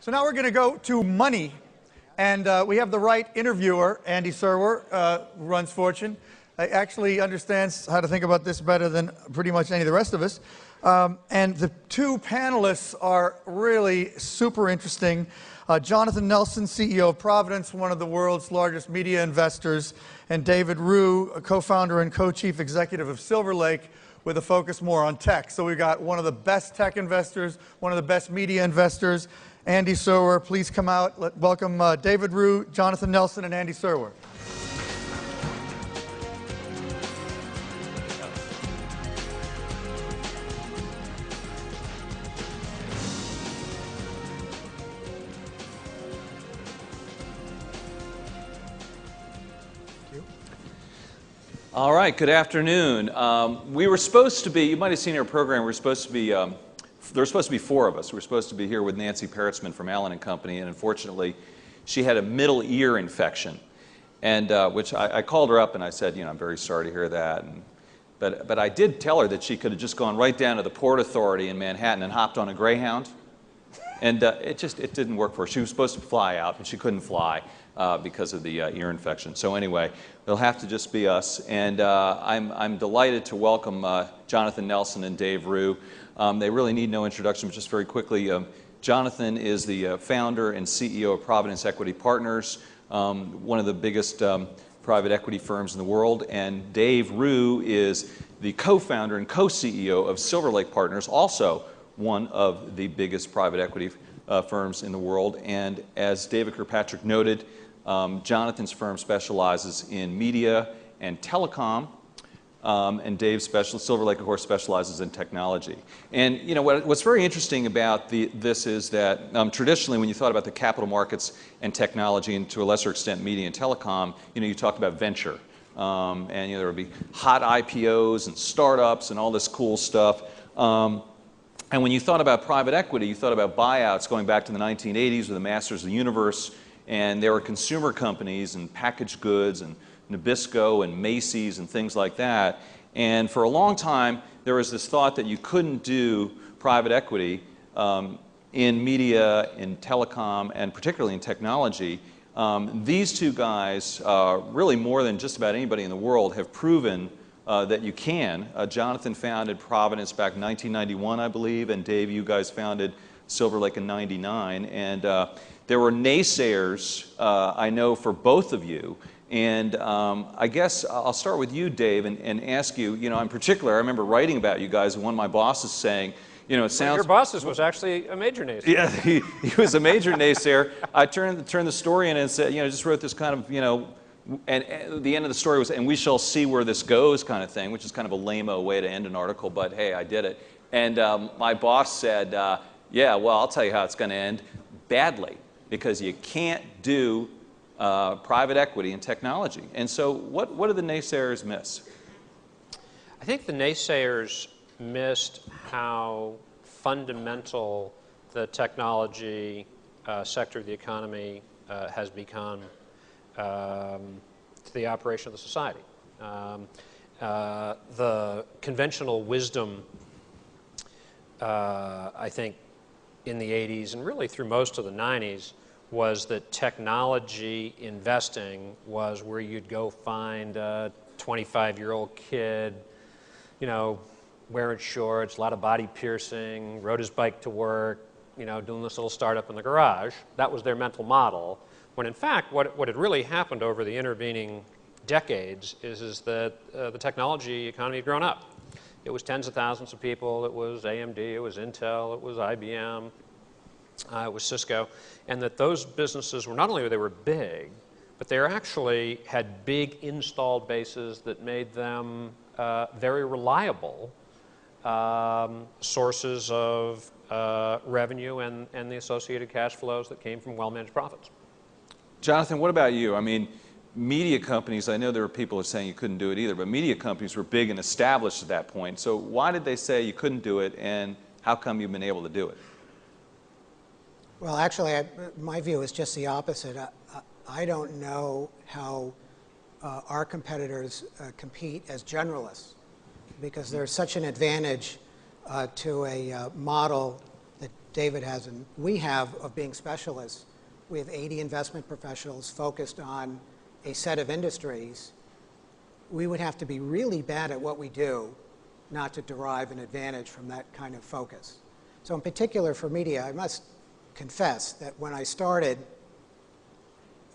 So now we're going to go to money, and we have the right interviewer, Andy Serwer, who runs Fortune. He actually understands how to think about this better than pretty much any of the rest of us. And the two panelists are really super interesting. Jonathan Nelson, CEO of Providence, one of the world's largest media investors, and David Roux, a co-founder and co-chief executive of Silverlake, with a focus more on tech. So we've got one of the best tech investors, one of the best media investors, Andy Serwer. Please come out. Welcome David Roux, Jonathan Nelson, and Andy Serwer. All right, good afternoon. We were supposed to be, you might have seen our program, we were supposed to be, there were supposed to be four of us. We were supposed to be here with Nancy Peretzman from Allen & Company, and unfortunately, she had a middle ear infection, and which I called her up and I said, you know, I'm very sorry to hear that. But I did tell her that she could have just gone right down to the Port Authority in Manhattan and hopped on a Greyhound, and it didn't work for her. She was supposed to fly out, but she couldn't fly. Because of the ear infection. So anyway, it'll have to just be us. And I'm delighted to welcome Jonathan Nelson and Dave Roux. They really need no introduction, but just very quickly, Jonathan is the founder and CEO of Providence Equity Partners, one of the biggest private equity firms in the world. And Dave Roux is the co-founder and co-CEO of Silverlake Partners, also one of the biggest private equity firms in the world. And as David Kirkpatrick noted, Jonathan's firm specializes in media and telecom, and Dave's Silverlake, of course, specializes in technology. And you know what's very interesting about this is that traditionally, when you thought about the capital markets and technology, and to a lesser extent media and telecom, you know, you talked about venture, and you know, there would be hot IPOs and startups and all this cool stuff. And when you thought about private equity, you thought about buyouts going back to the 1980s with the Masters of the Universe, and there were consumer companies and packaged goods and Nabisco and Macy's and things like that. And for a long time, there was this thought that you couldn't do private equity in media, in telecom, and particularly in technology. These two guys, really more than just about anybody in the world, have proven that you can. Jonathan founded Providence back in 1991, I believe, and Dave, you guys founded Silverlake in '99. And there were naysayers, I know, for both of you. And I guess I'll start with you, Dave, and ask you, you know, in particular, I remember writing about you guys, and one of my bosses saying, you know, it sounds... Your bosses was actually a major naysayer. Yeah, he was a major naysayer. I turned the story in and said, you know, just wrote this kind of, you know, and the end of the story was, and we shall see where this goes kind of thing, which is kind of a lame-o way to end an article, but hey, I did it. And my boss said, yeah, well, I'll tell you how it's going to end, badly, because you can't do private equity in technology. And so what did the naysayers miss? I think the naysayers missed how fundamental the technology sector of the economy has become to the operation of the society. The conventional wisdom, I think, in the 80s and really through most of the 90s was that technology investing was where you'd go find a 25-year-old kid, you know, wearing shorts, a lot of body piercing, rode his bike to work, you know, doing this little startup in the garage. That was their mental model. When in fact, what had really happened over the intervening decades is that the technology economy had grown up. It was tens of thousands of people. It was AMD, it was Intel, it was IBM, it was Cisco, and that those businesses were not only they were big, but they actually had big installed bases that made them very reliable sources of revenue and the associated cash flows that came from well-managed profits. Jonathan, what about you? I mean, media companies, I know there were people who were saying you couldn't do it either, but media companies were big and established at that point. So why did they say you couldn't do it, and how come you've been able to do it? Well, actually, my view is just the opposite. I don't know how our competitors compete as generalists, because there's such an advantage to a model that David has and we have of being specialists. We have 80 investment professionals focused on a set of industries. We would have to be really bad at what we do not to derive an advantage from that kind of focus. So in particular for media, I must confess that when I started,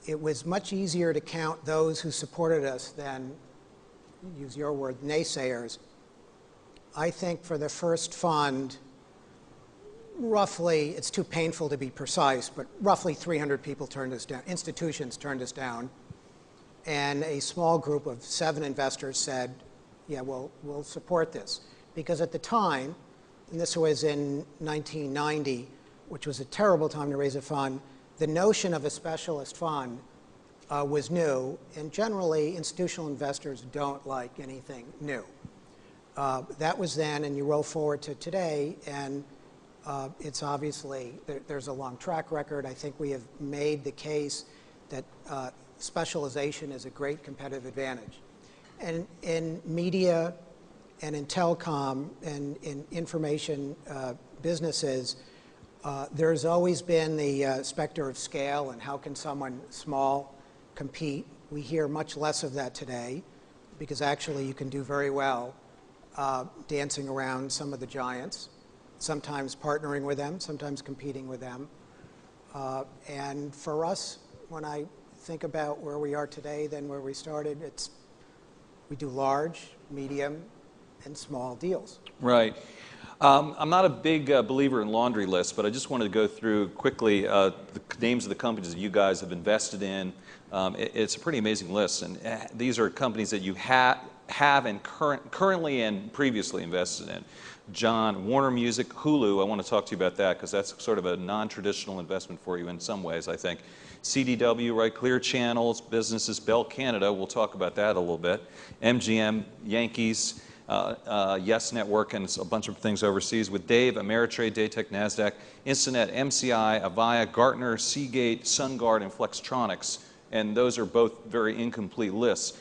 it was much easier to count those who supported us than, use your word, naysayers. I think for the first fund, roughly, it's too painful to be precise, but roughly 300 people turned us down, institutions turned us down, and a small group of 7 investors said, yeah, we'll support this. Because at the time, and this was in 1990, which was a terrible time to raise a fund, the notion of a specialist fund was new, and generally institutional investors don't like anything new. That was then, and you roll forward to today, and it's obviously, there's a long track record. I think we have made the case that specialization is a great competitive advantage. And in media and in telecom and in information businesses, there's always been the specter of scale and how can someone small compete. We hear much less of that today because actually you can do very well dancing around some of the giants, sometimes partnering with them, sometimes competing with them. And for us, when I think about where we are today than where we started, we do large, medium, and small deals. Right. I'm not a big believer in laundry lists, but I just wanted to go through quickly the names of the companies that you guys have invested in. It's a pretty amazing list, and these are companies that you have and currently and previously invested in. John, Warner Music, Hulu, I want to talk to you about that because that's sort of a non-traditional investment for you in some ways, I think. CDW, right, Clear Channels, businesses, Bell Canada, we'll talk about that a little bit. MGM, Yankees, Yes Network, and a bunch of things overseas with Dave, Ameritrade, Daytech, NASDAQ, Instinet, MCI, Avaya, Gartner, Seagate, SunGard, and Flextronics. And those are both very incomplete lists.